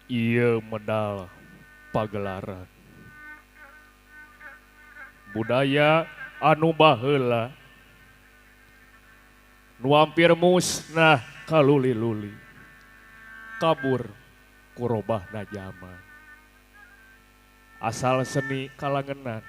Ieu medal pagelaran budaya anu baheula nu hampir musnah kaluli-luli kabur kurobahna zaman asal seni kalangenan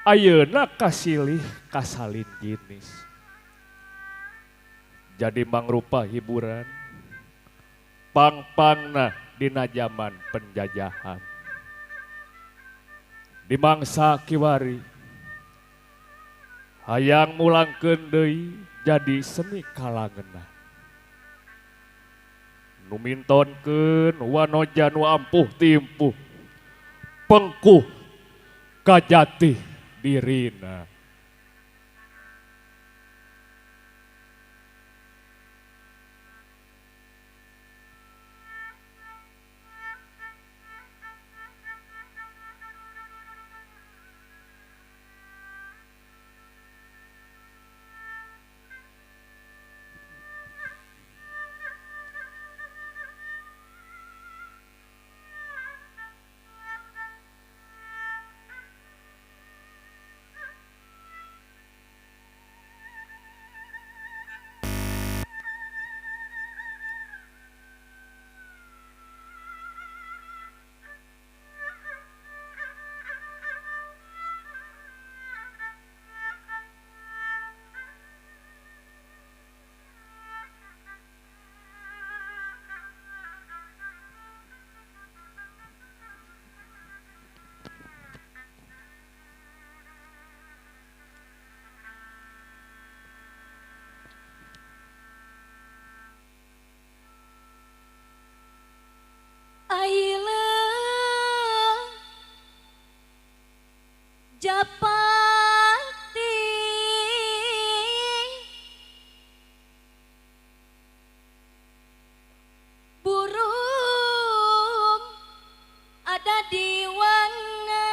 ayeuna kasilih kasalin jinis jadi mangrupa hiburan pang-pangna dina zaman penjajahan di mangsa kiwari hayang mulangkeun deui jadi seni kalangenan nu mintonkeun wanoja nu ampuh timpuh pengkuh kajati dirina. Aileuh Japati burung ada di wana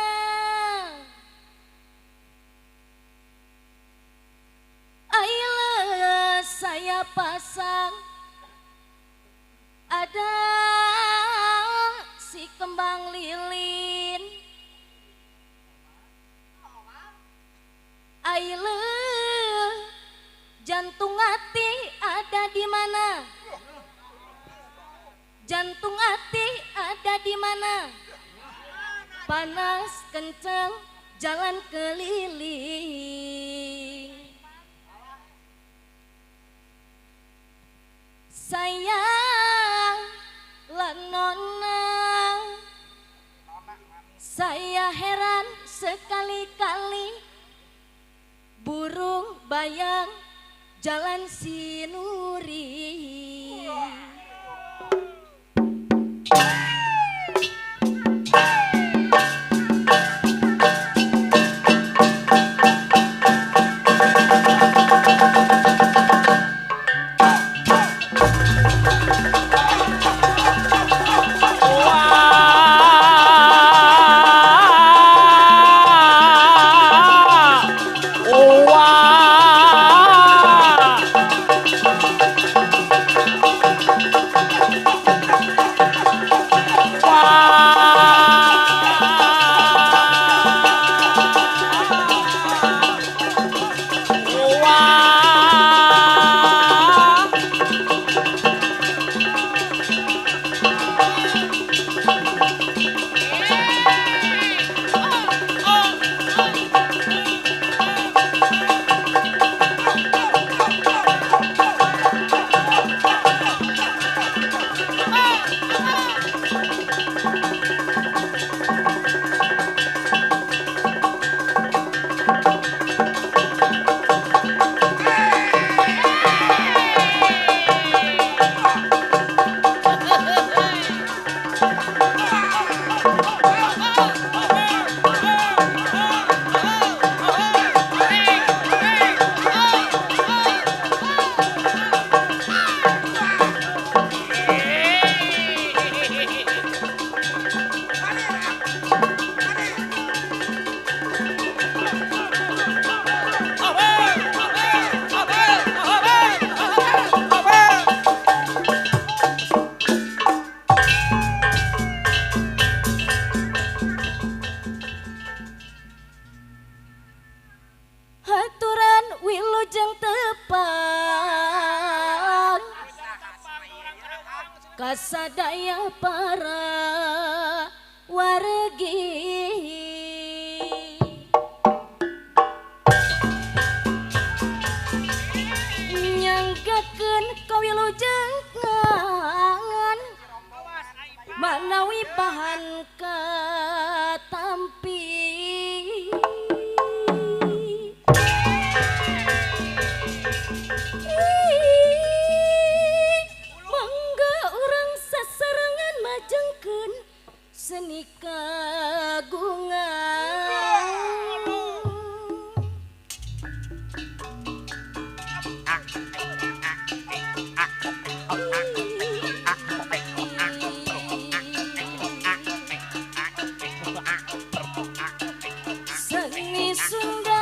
aileuh saya pasang ada si kembang lilin aileuh jantung hati ada di mana jantung hati ada di mana panas kencang jalan keliling sayang lenona saya heran sekali-kali burung bayang jalan sinuri kasadaya para wargi nyanggakeun kawilujengan manawi bahan katampi mangga urang sasarengan majengkeun seni kagungan seni Sunda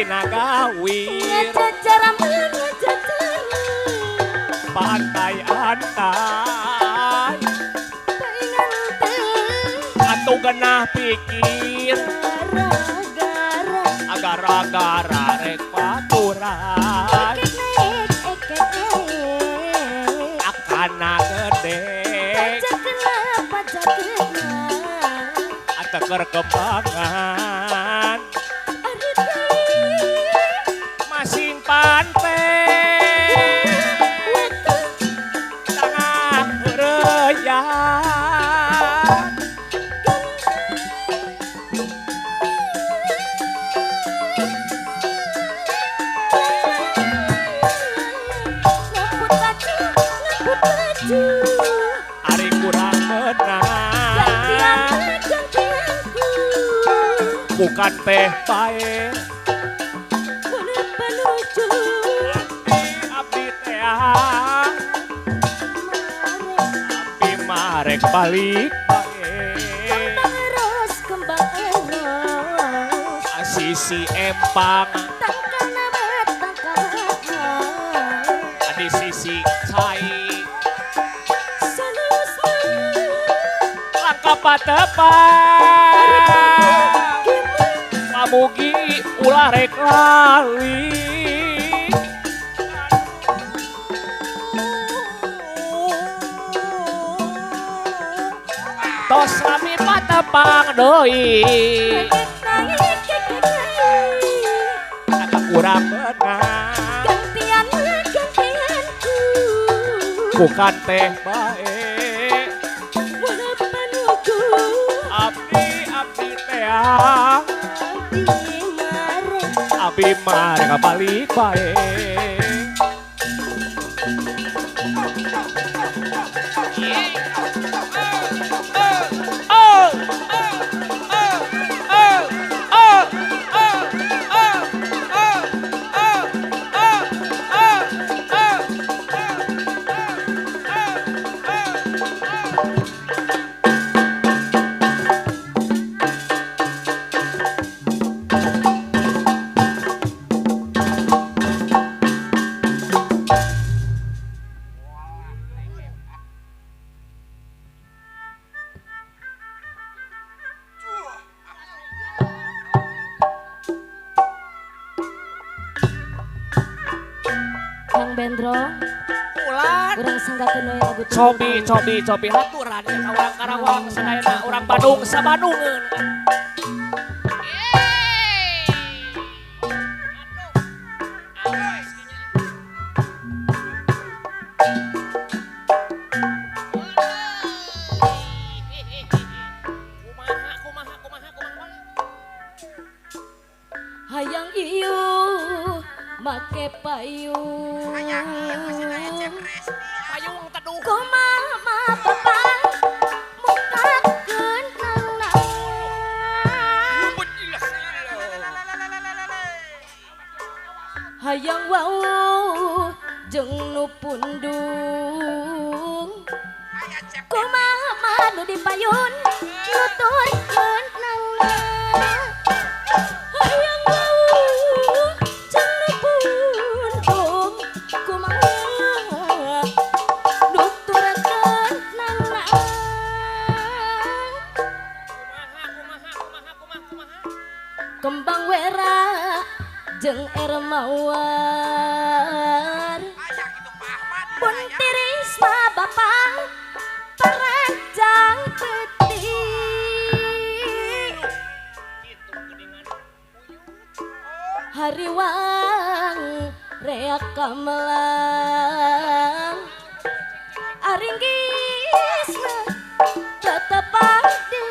Nagawir pantai-antai atuh genah pikir gara-gara rek baturan akana gede ateker kembangan masing pantai tengah bereyan bukan teh bae. Bener penuju Abdi teh abdi marek balik bae. kembang eros Sisi empang tangkal nama tangkal di sisi cai salus langkah patepan pamugi ulah rek lali tos lami patepang doi kata kurang benang gantianku bukan teh bae. bener penuju Abdi teh di mare abdi marek balik bae. Kang Bendro Ulan urang sanggakeun we lagu cobi haturan ya ka urang Karawang sadayana urang Bandung sabandungeun. hayang ieu make payung Payung teduh kumaha bapak mukakeun nang hayang wau jeung nu pundung kumaha nu dipayun nuturkeun nang hayang wau jeung nu pundung kumaha nuturkeun nang kembang wera jeung ermawar puntiris mah bapak parajang peuting hariwang reak kamelang aringgis mah tetep abdi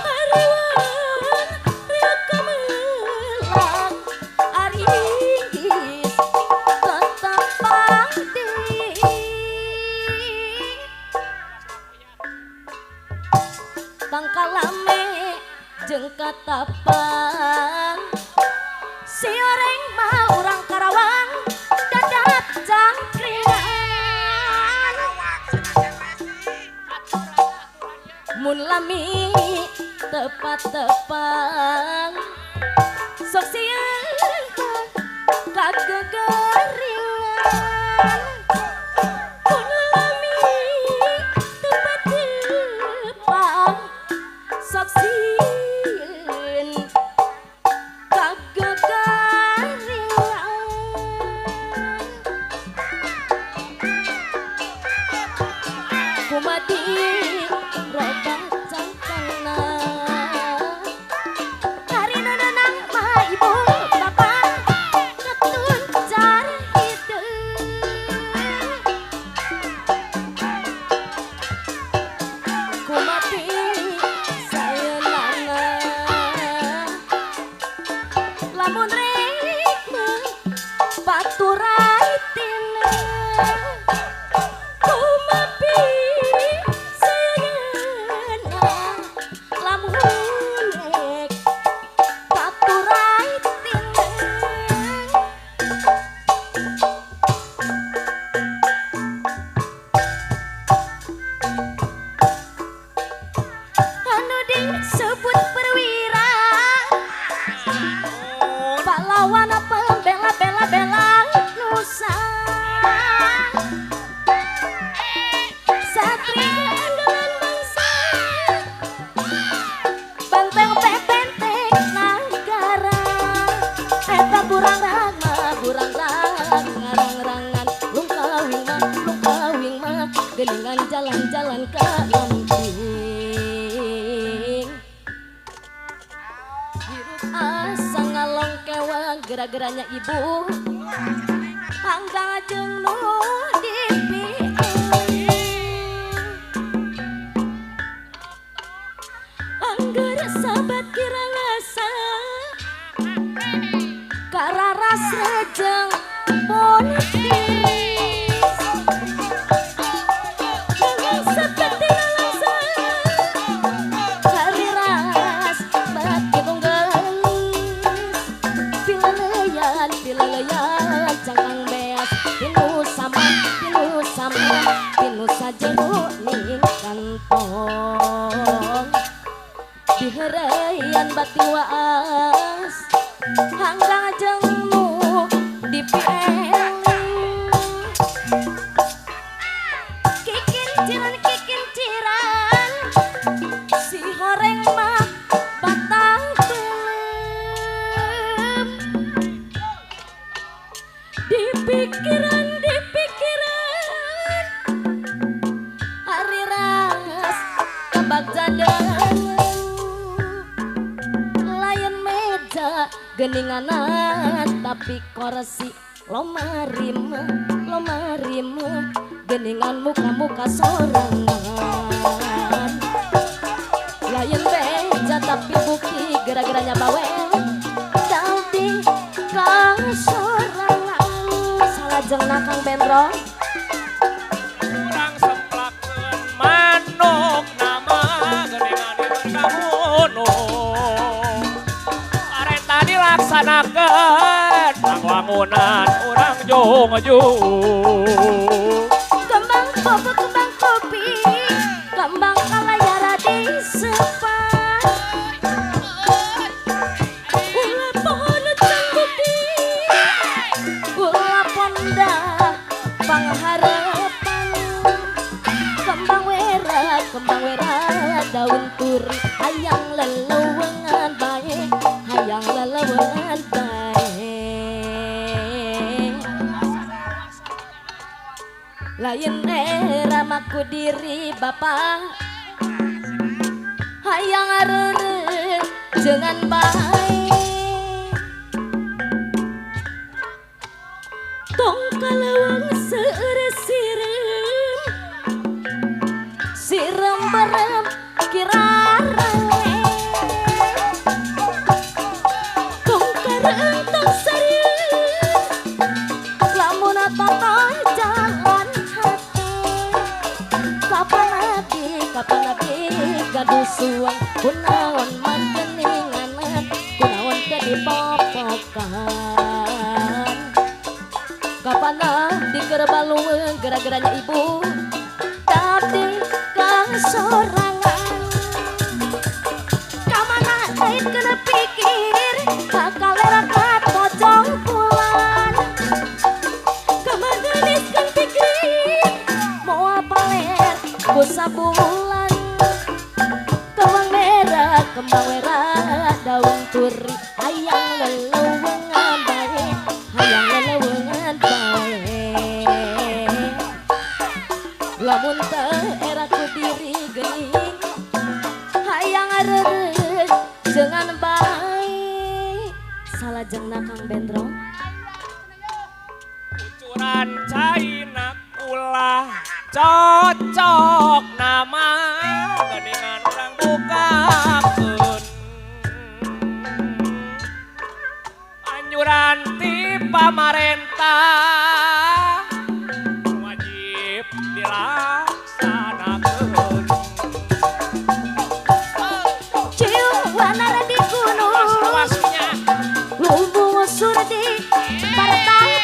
hariwang reak kamelang aringgis tetep abdi tangkal lame jeung katapang si oreng mah urang Karawang dadap jangkringan mun lami tepat-tepang sok sieun kagegeringan mun lami tepat-tepang sok sieun kagegeringan kumati roba cangkana hari nanang mah ibu gara-garanya ibu hanggang jeung nu dipilih anggar sahabat kira ngasa kararas rejeng politis jangan seperti langsa hari ras bagi tunggelis pileleyan cangkang beas pinu sajeru ning kantong diherayan batin waas hanggang jengmu dipeleng kikin ciran si horeng mah batang pelem di pikiran hari ras kebak jadang layan meja geninganan tapi koresi lomarim geningan muka sorangan layan meja tapi buki gara-garanya bawel tapi kang sorangan salah jengna Kang Bendro urang semplakeun manuk nama geningan berkamunung parenta dilaksanakeun pangwangunan urang jung kembang kopi kembang kalayara disepan ulah pohon canggupi ulah ponda pangharapan kembang wera daun turi hayang lelewengan bae lain era maku diri bapak hayang arere jangan baik tong kalawang seure sirem barem kirarang tong kareng tong sariem lamun totoh jalan kapan nabi gaduh suang kunaon mangeninganan kunaon teh dipopokan kapan nabi kerbalueun gara-garanya ibu tapi kang sorangan kamana lain kena pikir kakalera katojong pulan kamana niskan pikir mau apa ler bulan kembang merah daun turi hayang lelewengan bae lamun teu era ku diri geuning hayang areureun jangan bae salajengna Kang Bendro ucuran caina ulah cocok nama geningan urang bukakeun anjuran ti pamarentah wajib dilaksanakeun ciuan di gunung awas-awasnya lumbung surdi partai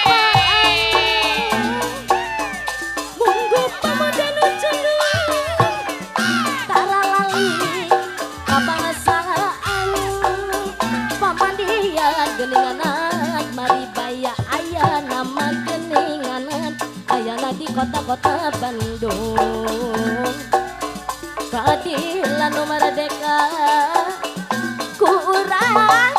munggu pamodan ujung tara lali kabangsaan pamandian geninganan mari baya aya nama geninganan ayana di kota-kota Bandung keadilan nu merdeka ku urang